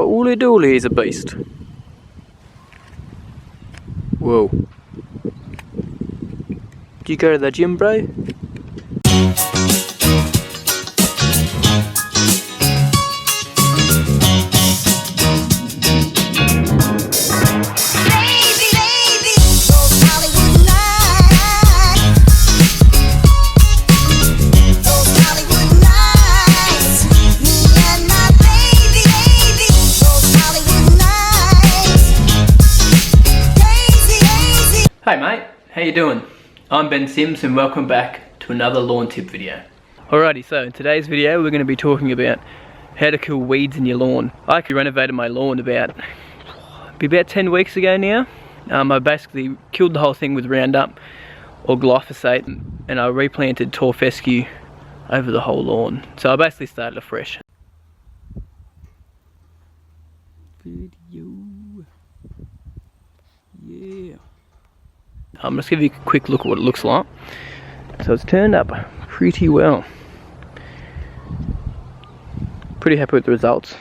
Holy dooly, he's a beast. Whoa. Do you go to the gym, bro? Hey mate, how you doing? I'm Ben Sims and welcome back to another lawn tip video. Alrighty, so in today's video we're going to be talking about how to kill weeds in your lawn. I actually renovated my lawn about 10 weeks ago now. I basically killed the whole thing with Roundup or glyphosate and I replanted tall fescue over the whole lawn. So I basically started afresh. Video. Yeah. Let's give you a quick look at what it looks like. So it's turned up pretty well. Pretty happy with the results.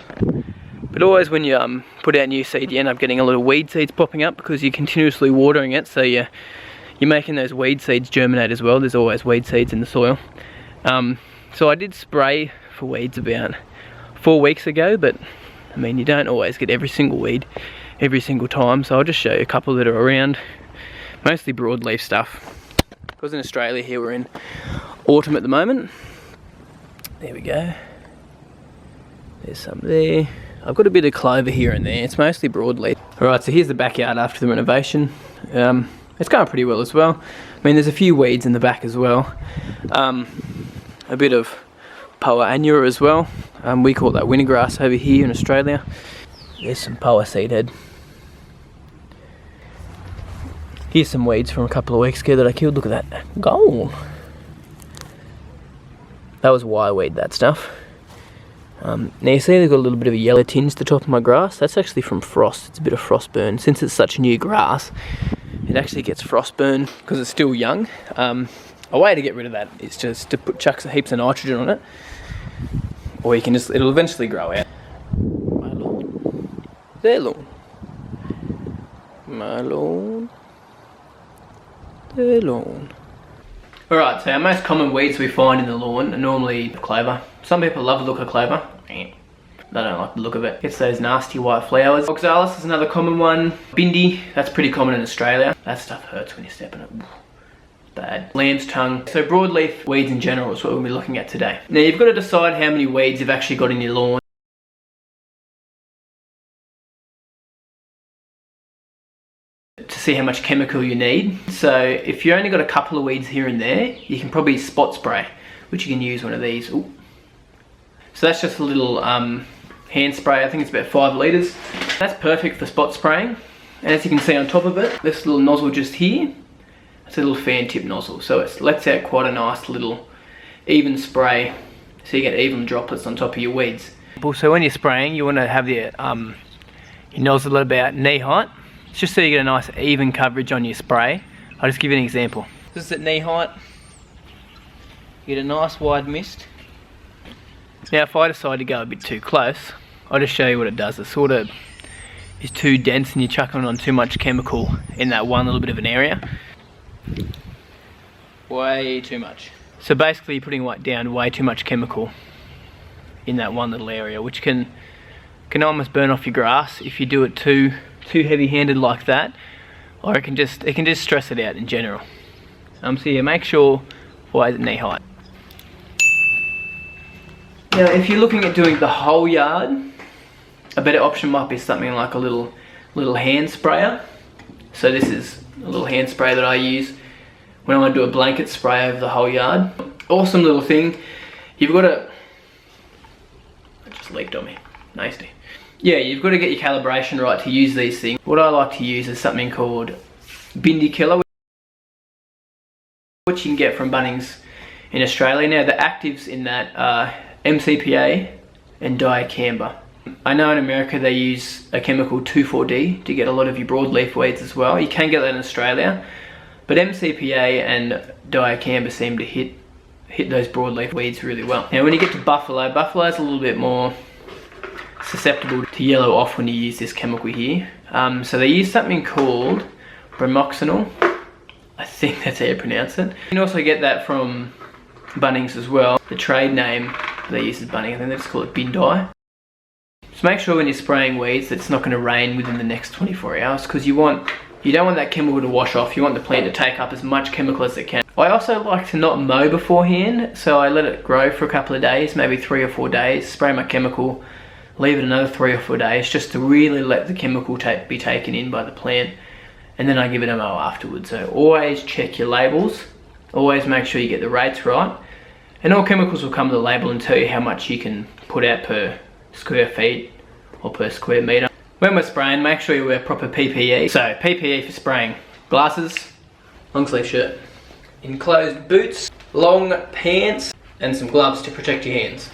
But always when you put out new seed, you end up getting a lot of weed seeds popping up because you're continuously watering it, so you're making those weed seeds germinate as well. There's always weed seeds in the soil. So I did spray for weeds about 4 weeks ago, but I mean you don't always get every single weed every single time, so I'll just show you a couple that are around. Mostly broadleaf stuff. Because in Australia here we're in autumn at the moment. There we go. There's some there. I've got a bit of clover here and there. It's mostly broadleaf. Alright, so here's the backyard after the renovation. It's going pretty well as well. I mean there's a few weeds in the back as well. A bit of poa annua as well. We call that wintergrass over here in Australia. There's some poa seed head. Here's some weeds from a couple of weeks ago that I killed. Look at that. Gold. That was wireweed, that stuff. Now you see they've got a little bit of a yellow tinge to the top of my grass. That's actually from frost. It's a bit of frost burn. Since it's such new grass, it actually gets frost burn because it's still young. A way to get rid of that is just to chuck heaps of nitrogen on it. Or you can just, it'll eventually grow out. My lawn. Their lawn. My lawn. Their lawn. Alright, so our most common weeds we find in the lawn are normally clover. Some people love the look of clover. They don't like the look of it. It's those nasty white flowers. Oxalis is another common one. Bindi, that's pretty common in Australia. That stuff hurts when you step in it. It's bad. Lamb's tongue. So broadleaf weeds in general is what we'll be looking at today. Now you've got to decide how many weeds you've actually got in your lawn to see how much chemical you need. So if you only got a couple of weeds here and there, you can probably spot spray, which you can use one of these. Ooh. So that's just a little hand spray. I think it's about 5 litres. That's perfect for spot spraying. And as you can see on top of it, this little nozzle just here, it's a little fan tip nozzle. So it lets out quite a nice little even spray, so you get even droplets on top of your weeds. So when you're spraying, you want to have your nozzle at about knee height. It's just so you get a nice even coverage on your spray. I'll just give you an example. This is at knee height. You get a nice wide mist. Now if I decide to go a bit too close, I'll just show you what it does. It sort of is too dense and you're chucking on too much chemical in that one little bit of an area. Way too much. So basically you're putting down way too much chemical in that one little area, which can almost burn off your grass if you do it too heavy-handed like that, or it can just stress it out in general. So yeah, make sure always at knee height. Now if you're looking at doing the whole yard, a better option might be something like a little hand sprayer. So this is a little hand spray that I use when I want to do a blanket spray over the whole yard. Awesome little thing. You've got to, it just leaked on me, nasty. Yeah, you've got to get your calibration right to use these things. What I like to use is something called Bindi Killer, which you can get from Bunnings in Australia. Now the actives in that are MCPA and dicamba. I know in America they use a chemical 2,4-D to get a lot of your broadleaf weeds as well. You can get that in Australia, but MCPA and dicamba seem to hit those broadleaf weeds really well. Now when you get to buffalo's a little bit more susceptible to yellow off when you use this chemical here. So they use something called bromoxynol. I think that's how you pronounce it. You can also get that from Bunnings as well. The trade name they use is Bunnings. I think they just call it bin dye. So make sure when you're spraying weeds that it's not going to rain within the next 24 hours, because you don't want that chemical to wash off. You want the plant to take up as much chemical as it can. I also like to not mow beforehand, so I let it grow for a couple of days, maybe 3 or 4 days, spray my chemical, leave it another 3 or 4 days just to really let the chemical be taken in by the plant, and then I give it a mow afterwards. So always check your labels, always make sure you get the rates right, and all chemicals will come with a label and tell you how much you can put out per square feet or per square metre. When we're spraying, make sure you wear proper PPE. So PPE for spraying: glasses, long sleeve shirt, enclosed boots, long pants, and some gloves to protect your hands.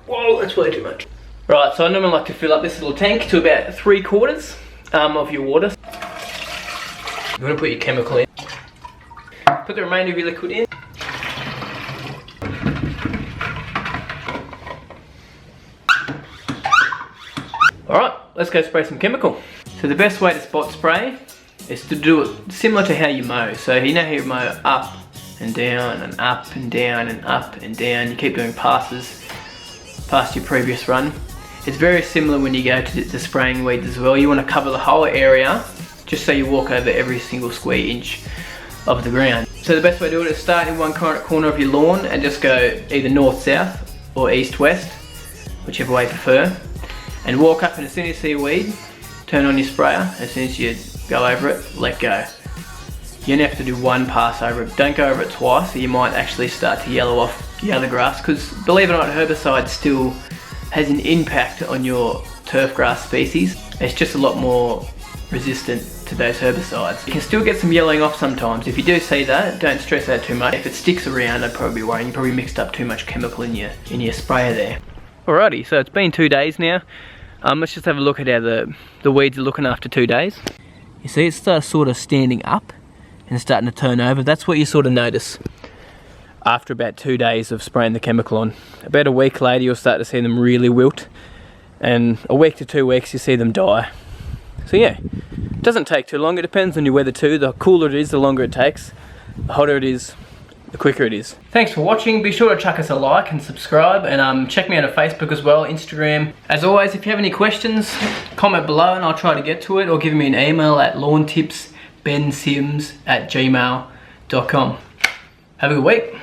Whoa, that's way too much. Right, so I normally like to fill up this little tank to about 3/4 of your water. You want to put your chemical in. Put the remainder of your liquid in. Alright, let's go spray some chemical. So the best way to spot spray is to do it similar to how you mow. So you know how you mow up and down and up and down and up and down. You keep doing passes past your previous run. It's very similar when you go to spraying weeds as well. You want to cover the whole area just so you walk over every single square inch of the ground. So the best way to do it is start in one corner of your lawn and just go either north-south or east-west, whichever way you prefer. And walk up, and as soon as you see a weed, turn on your sprayer. As soon as you go over it, let go. You only have to do one pass over it. Don't go over it twice, or you might actually start to yellow off the other grass, because believe it or not, herbicide still has an impact on your turf grass species. It's just a lot more resistant to those herbicides. You can still get some yellowing off sometimes. If you do see that, don't stress out too much. If it sticks around, I'd probably be worrying. You probably mixed up too much chemical in your sprayer there. Alrighty, so it's been 2 days now. Let's just have a look at how the weeds are looking after 2 days. You see, it starts sort of standing up and starting to turn over. That's what you sort of notice after about 2 days of spraying the chemical on. About a week later, you'll start to see them really wilt, and a week to 2 weeks, you see them die. So yeah, it doesn't take too long. It depends on your weather too. The cooler it is, the longer it takes. The hotter it is, the quicker it is. Thanks for watching. Be sure to chuck us a like and subscribe, and check me out on Facebook as well, Instagram. As always, if you have any questions, comment below and I'll try to get to it, or give me an email at lawntipsbensims@gmail.com. Have a good week.